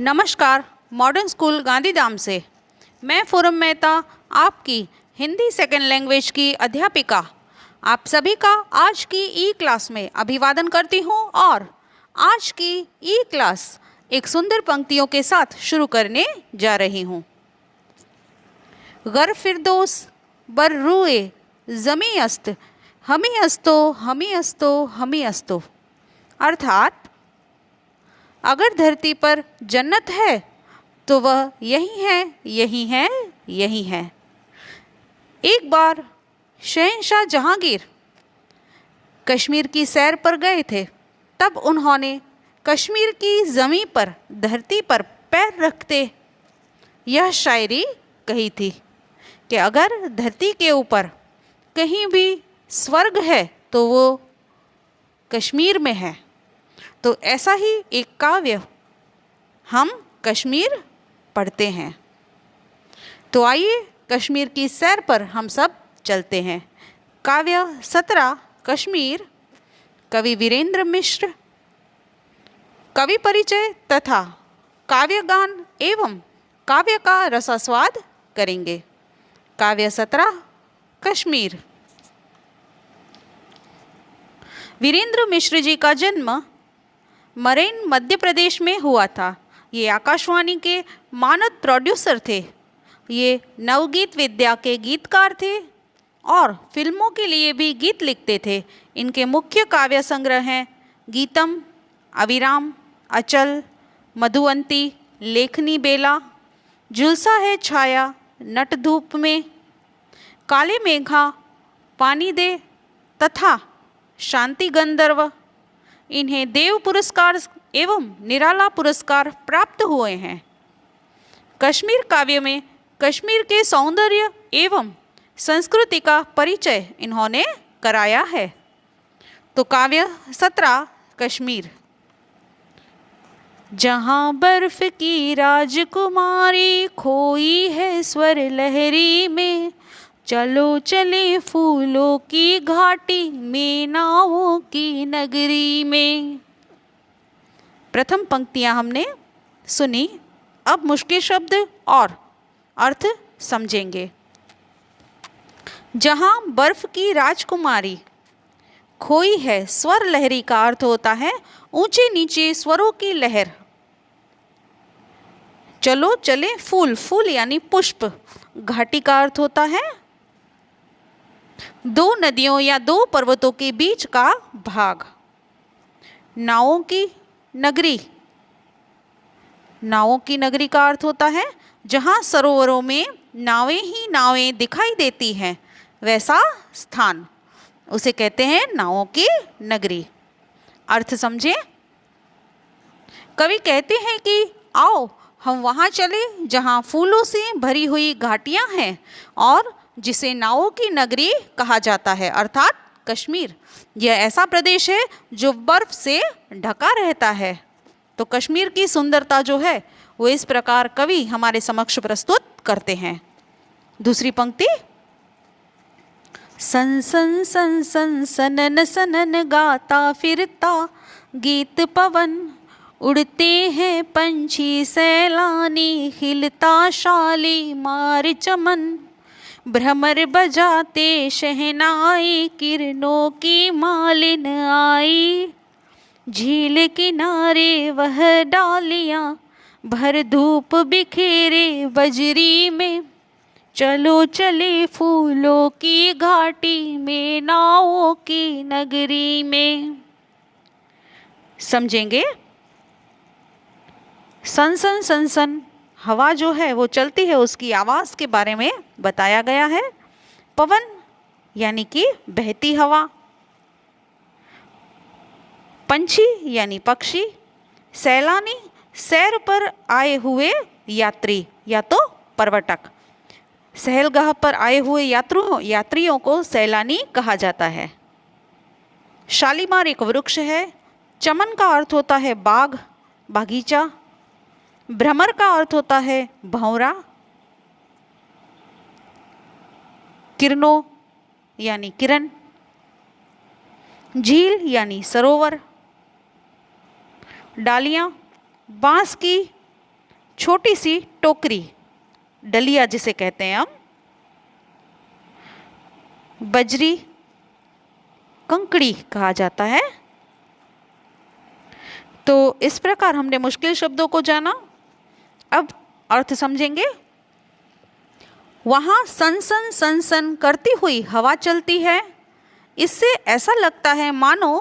नमस्कार। Modern school Gandhidham से मैं पूरम मेहता, आपकी हिंदी सेकेंड लैंग्वेज की अध्यापिका, आप सभी का आज की ई क्लास में अभिवादन करती हूँ। और आज की ई क्लास एक सुंदर पंक्तियों के साथ शुरू करने जा रही हूँ। गर फिरदौस बर रूए जमी अस्त हमी अस्तो हमी अस्तो हमी अस्तो। अर्थात अगर धरती पर जन्नत है तो वह यही है, यही है, यही है। एक बार शहंशाह जहांगीर कश्मीर की सैर पर गए थे। तब उन्होंने कश्मीर की ज़मीं पर, धरती पर पैर रखते यह शायरी कही थी कि अगर धरती के ऊपर कहीं भी स्वर्ग है तो वो कश्मीर में है। तो ऐसा ही एक काव्य हम कश्मीर पढ़ते हैं। तो आइए कश्मीर की सैर पर हम सब चलते हैं। काव्य 17 कश्मीर, कवि वीरेंद्र मिश्र। कवि परिचय तथा काव्य गान एवं काव्य का रसास्वाद करेंगे। काव्य 17 कश्मीर। वीरेंद्र मिश्र जी का जन्म मरेन मध्य प्रदेश में हुआ था। ये आकाशवाणी के मानद प्रोड्यूसर थे। ये नवगीत विद्या के गीतकार थे और फिल्मों के लिए भी गीत लिखते थे। इनके मुख्य काव्य संग्रह हैं गीतम, अविराम, अचल, मधुवंती, लेखनी बेला, झुलसा है छाया, नट धूप में, काले मेघा, पानी दे तथा शांति गंधर्व। इन्हें देव पुरस्कार एवं निराला पुरस्कार प्राप्त हुए हैं। कश्मीर काव्य में कश्मीर के सौंदर्य एवं संस्कृति का परिचय इन्होंने कराया है। तो काव्य 17 कश्मीर। जहाँ बर्फ की राजकुमारी खोई है स्वर लहरी में, चलो चले फूलों की घाटी में, नावों की नगरी में। प्रथम पंक्तियां हमने सुनी। अब मुश्किल शब्द और अर्थ समझेंगे। जहां बर्फ की राजकुमारी खोई है, स्वर लहरी का अर्थ होता है ऊंचे नीचे स्वरों की लहर। चलो चले फूल, फूल यानी पुष्प। घाटी का अर्थ होता है दो नदियों या दो पर्वतों के बीच का भाग। नावों की नगरी, नावों की नगरी का अर्थ होता है जहां सरोवरों में नावें ही नावें दिखाई देती हैं, वैसा स्थान उसे कहते हैं नावों की नगरी। अर्थ समझे। कवि कहते हैं कि आओ हम वहां चले जहां फूलों से भरी हुई घाटियां हैं और जिसे नावों की नगरी कहा जाता है, अर्थात कश्मीर। यह ऐसा प्रदेश है जो बर्फ से ढका रहता है। तो कश्मीर की सुंदरता जो है वो इस प्रकार कवि हमारे समक्ष प्रस्तुत करते हैं। दूसरी पंक्ति। सन सन सन सन सनन सनन गाता फिरता गीत पवन, उड़ते हैं पंछी सैलानी, खिलता शाली मार चमन, भ्रमर बजाते शहनाई, किरणों की मालिन आई, झील किनारे वह डालियां, भर धूप बिखेरे बजरी में, चलो चले फूलों की घाटी में, नावों की नगरी में। समझेंगे। सन सन सन सन हवा जो है वो चलती है, उसकी आवाज़ के बारे में बताया गया है। पवन यानी कि बहती हवा, पंछी यानी पक्षी, सैलानी सैर पर आए हुए यात्री या तो पर्यटक। सहलगाह पर आए हुए यात्रियों को सैलानी कहा जाता है। शालीमार एक वृक्ष है। चमन का अर्थ होता है बाग, बागीचा। भ्रमर का अर्थ होता है भंवरा। किरणों यानी किरण। झील यानी सरोवर। डालियाँ बांस की छोटी सी टोकरी, डलिया जिसे कहते हैं हम, बजरी, कंकड़ी कहा जाता है। तो इस प्रकार हमने मुश्किल शब्दों को जाना। अब अर्थ समझेंगे। वहाँ सनसन सनसन करती हुई हवा चलती है। इससे ऐसा लगता है मानो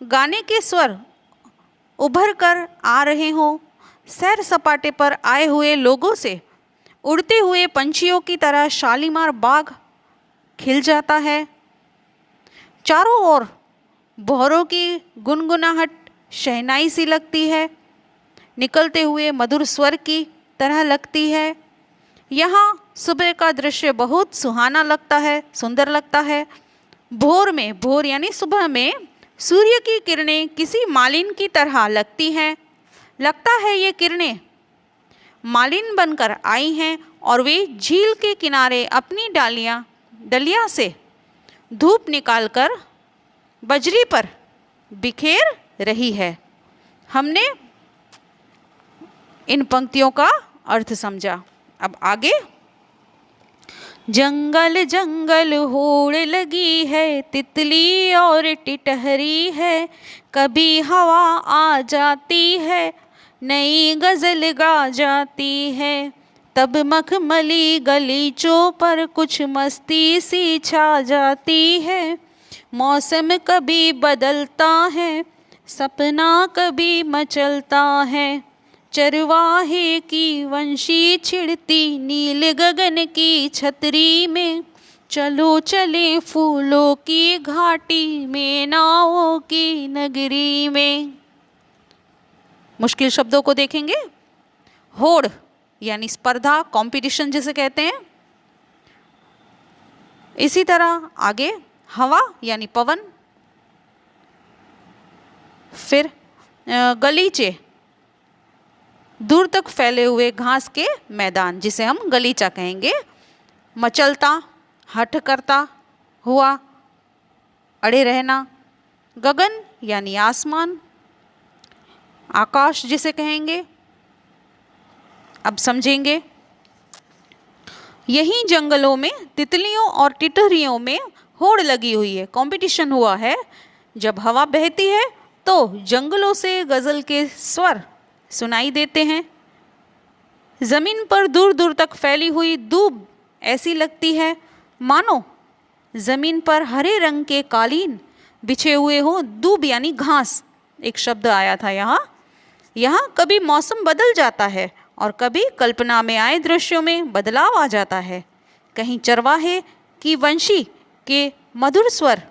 गाने के स्वर उभर कर आ रहे हों। सैर सपाटे पर आए हुए लोगों से उड़ते हुए पंछियों की तरह शालीमार बाग खिल जाता है। चारों ओर भौरों की गुनगुनाहट शहनाई सी लगती है, निकलते हुए मधुर स्वर की तरह लगती है। यहाँ सुबह का दृश्य बहुत सुहाना लगता है, सुंदर लगता है। भोर में, भोर यानी सुबह में सूर्य की किरणें किसी मालिन की तरह लगती हैं। लगता है ये किरणें मालिन बनकर आई हैं और वे झील के किनारे अपनी डलियाँ से धूप निकालकर बजरी पर बिखेर रही है। हमने इन पंक्तियों का अर्थ समझा। अब आगे। जंगल जंगल होड़ लगी है, तितली और टिटहरी है। कभी हवा आ जाती है, नई गज़ल गा जाती है। तब मखमली गलीचों पर कुछ मस्ती सी छा जाती है। मौसम कभी बदलता है, सपना कभी मचलता है। चरवाहे की वंशी छिड़ती नील गगन की छतरी में। चलो चले फूलों की घाटी में, नावों की नगरी में। मुश्किल शब्दों को देखेंगे। होड़ यानी स्पर्धा, कंपटीशन जिसे कहते हैं। इसी तरह आगे हवा यानी पवन, फिर गलीचे, दूर तक फैले हुए घास के मैदान जिसे हम गलीचा कहेंगे। मचलता, हठ करता हुआ, अड़े रहना। गगन यानी आसमान, आकाश जिसे कहेंगे। अब समझेंगे। यहीं जंगलों में तितलियों और टिटहरियों में होड़ लगी हुई है, कंपटीशन हुआ है। जब हवा बहती है तो जंगलों से गज़ल के स्वर सुनाई देते हैं। ज़मीन पर दूर दूर तक फैली हुई दूब ऐसी लगती है मानो ज़मीन पर हरे रंग के कालीन बिछे हुए हो। दूब यानी घास, एक शब्द आया था यहाँ। यहाँ कभी मौसम बदल जाता है और कभी कल्पना में आए दृश्यों में बदलाव आ जाता है। कहीं चरवाहे की वंशी के मधुर स्वर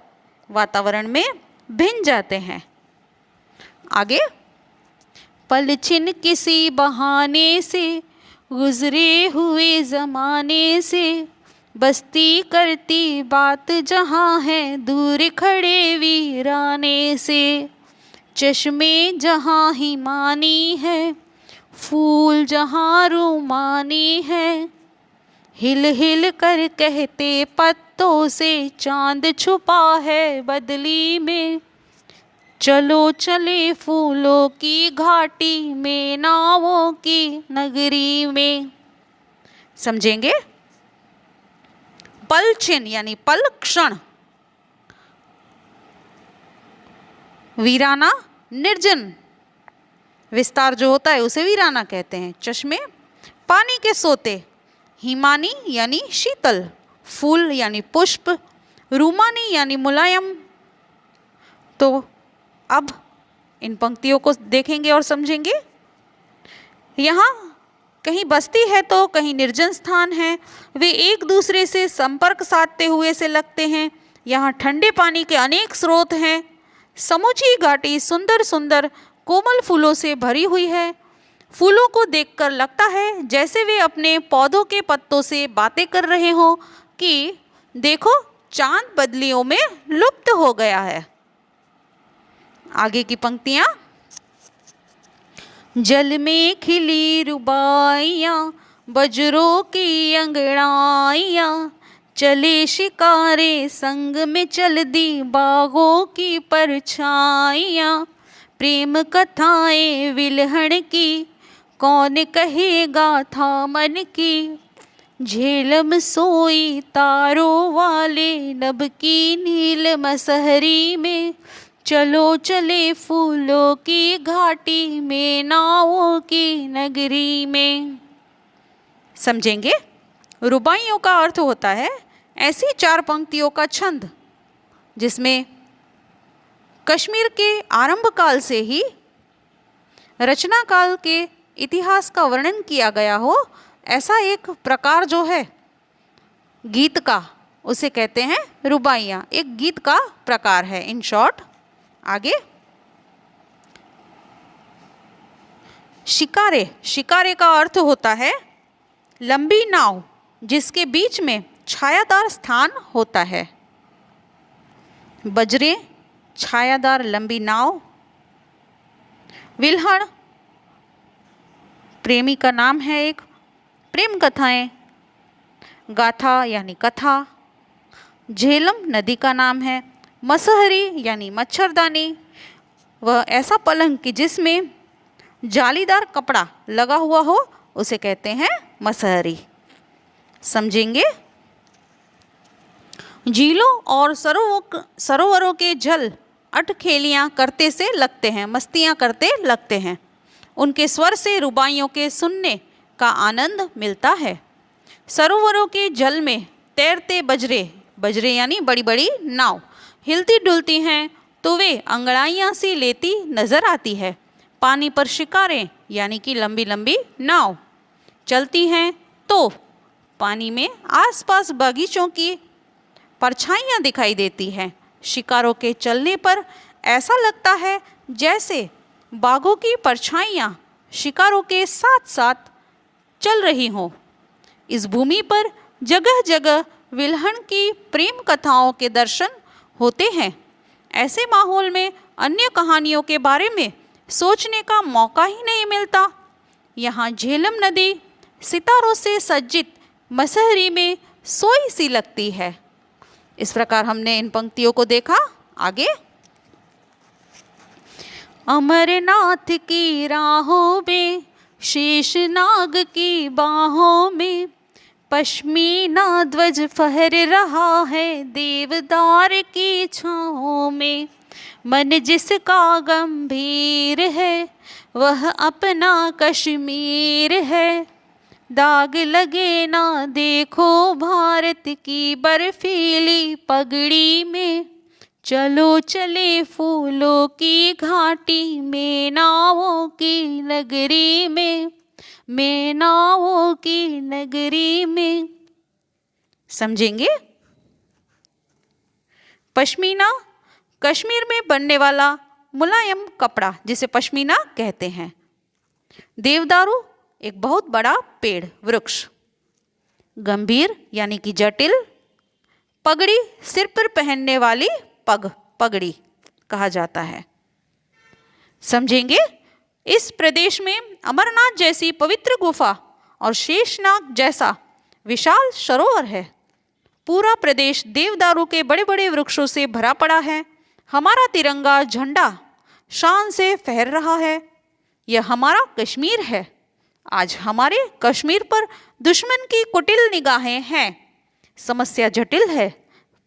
वातावरण में भिन्न जाते हैं। आगे। पलछिन किसी बहाने से गुजरे हुए ज़माने से, बस्ती करती बात जहाँ है दूर खड़े वीराने से। चश्मे जहाँ हिमानी है, फूल जहाँ रूमानी है। हिल हिल कर कहते पत्तों से, चांद छुपा है बदली में। चलो चले फूलों की घाटी में, नावों की नगरी में। समझेंगे। पलछिन यानी पल, क्षण। वीराना, निर्जन विस्तार जो होता है उसे वीराना कहते हैं। चश्मे, पानी के सोते। हिमानी यानी शीतल। फूल यानी पुष्प। रूमानी यानी मुलायम। तो अब इन पंक्तियों को देखेंगे और समझेंगे। यहाँ कहीं बस्ती है तो कहीं निर्जन स्थान है। वे एक दूसरे से संपर्क साधते हुए से लगते हैं। यहाँ ठंडे पानी के अनेक स्रोत हैं। समूची घाटी सुंदर सुंदर कोमल फूलों से भरी हुई है। फूलों को देखकर लगता है जैसे वे अपने पौधों के पत्तों से बातें कर रहे हों कि देखो चांद बदलियों में लुप्त हो गया है। आगे की पंक्तियाँ। जल में खिली रुबाइयाँ, बजरों की अंगड़ाइयाँ। चले शिकारे संग में चल दी बागों की परछाइयाँ। प्रेम कथाएं विलहण की कौन कहेगा था मन की, झेलम सोई तारों वाले नभ की नील मसहरी में, चलो चले फूलों की घाटी में, नावों की नगरी में। समझेंगे? रुबाइयों का अर्थ होता है ऐसी 4 पंक्तियों का छंद जिसमें कश्मीर के आरंभ काल से ही रचना काल के इतिहास का वर्णन किया गया हो, ऐसा एक प्रकार जो है गीत का, उसे कहते हैं रुबाइयाँ। एक गीत का प्रकार है इन शॉर्ट। आगे शिकारे। शिकारे का अर्थ होता है लंबी नाव जिसके बीच में छायादार स्थान होता है। बजरे, छायादार लंबी नाव। विल्हण, प्रेमी का नाम है एक। प्रेम कथाएं। गाथा यानी कथा। झेलम नदी का नाम है। मसहरी यानी मच्छरदानी, वह ऐसा पलंग कि जिसमें जालीदार कपड़ा लगा हुआ हो उसे कहते हैं मसहरी। समझेंगे? झीलों और सरोवरों के जल अटखेलियाँ करते से लगते हैं, मस्तियाँ करते लगते हैं। उनके स्वर से रुबाइयों के सुनने का आनंद मिलता है। सरोवरों के जल में तैरते बजरे, बजरे यानी बड़ी बड़ी नाव, हिलती डुलती हैं तो वे अंगड़ाइयाँ सी लेती नजर आती है। पानी पर शिकारें यानी कि लंबी लंबी नाव चलती हैं तो पानी में आसपास बागीचों की परछाइयाँ दिखाई देती हैं। शिकारों के चलने पर ऐसा लगता है जैसे बाघों की परछाइयाँ शिकारों के साथ साथ चल रही हों। इस भूमि पर जगह जगह विल्हण की प्रेम कथाओं के दर्शन होते हैं। ऐसे माहौल में अन्य कहानियों के बारे में सोचने का मौका ही नहीं मिलता। यहाँ झेलम नदी सितारों से सज्जित मसहरी में सोई सी लगती है। इस प्रकार हमने इन पंक्तियों को देखा। आगे अमरनाथ की राहों में, शेषनाग की बाहों में, पश्मीना ध्वज फहर रहा है देवदार की छाँव में। मन जिसका गंभीर है वह अपना कश्मीर है, दाग लगे ना देखो भारत की बर्फीली पगड़ी में, चलो चले फूलों की घाटी में, नावों की नगरी में, मैं नावों की नगरी में। समझेंगे? पश्मीना कश्मीर में बनने वाला मुलायम कपड़ा जिसे पश्मीना कहते हैं। देवदारू एक बहुत बड़ा पेड़, वृक्ष। गंभीर यानी कि जटिल। पगड़ी सिर पर पहनने वाली पगड़ी कहा जाता है। समझेंगे? इस प्रदेश में अमरनाथ जैसी पवित्र गुफा और शेषनाग जैसा विशाल सरोवर है। पूरा प्रदेश देवदारू के बड़े बड़े वृक्षों से भरा पड़ा है। हमारा तिरंगा झंडा शान से फहर रहा है। यह हमारा कश्मीर है। आज हमारे कश्मीर पर दुश्मन की कुटिल निगाहें हैं। समस्या जटिल है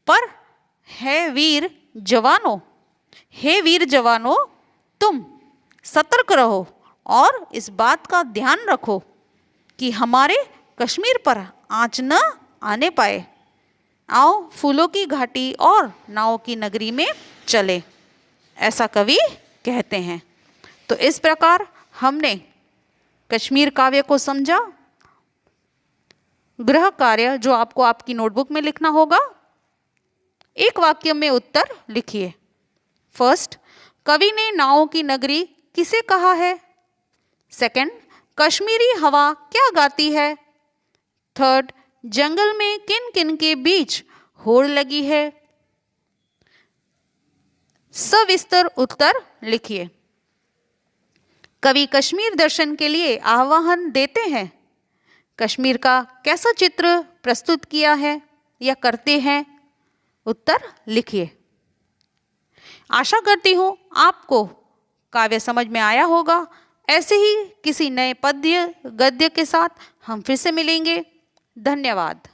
पर है वीर जवानों, हे वीर जवानों, तुम सतर्क रहो और इस बात का ध्यान रखो कि हमारे कश्मीर पर आँच न आने पाए। आओ फूलों की घाटी और नाव की नगरी में चले, ऐसा कवि कहते हैं। तो इस प्रकार हमने कश्मीर काव्य को समझा। गृह कार्य जो आपको आपकी नोटबुक में लिखना होगा, एक वाक्य में उत्तर लिखिए। फर्स्ट, कवि ने नावों की नगरी किसे कहा है? सेकंड, कश्मीरी हवा क्या गाती है? थर्ड, जंगल में किन किन के बीच होड़ लगी है? सविस्तर उत्तर लिखिए। कवि कश्मीर दर्शन के लिए आह्वान देते हैं। कश्मीर का कैसा चित्र प्रस्तुत किया है या करते हैं? उत्तर लिखिए। आशा करती हूँ आपको काव्य समझ में आया होगा। ऐसे ही किसी नए पद्य गद्य के साथ हम फिर से मिलेंगे। धन्यवाद।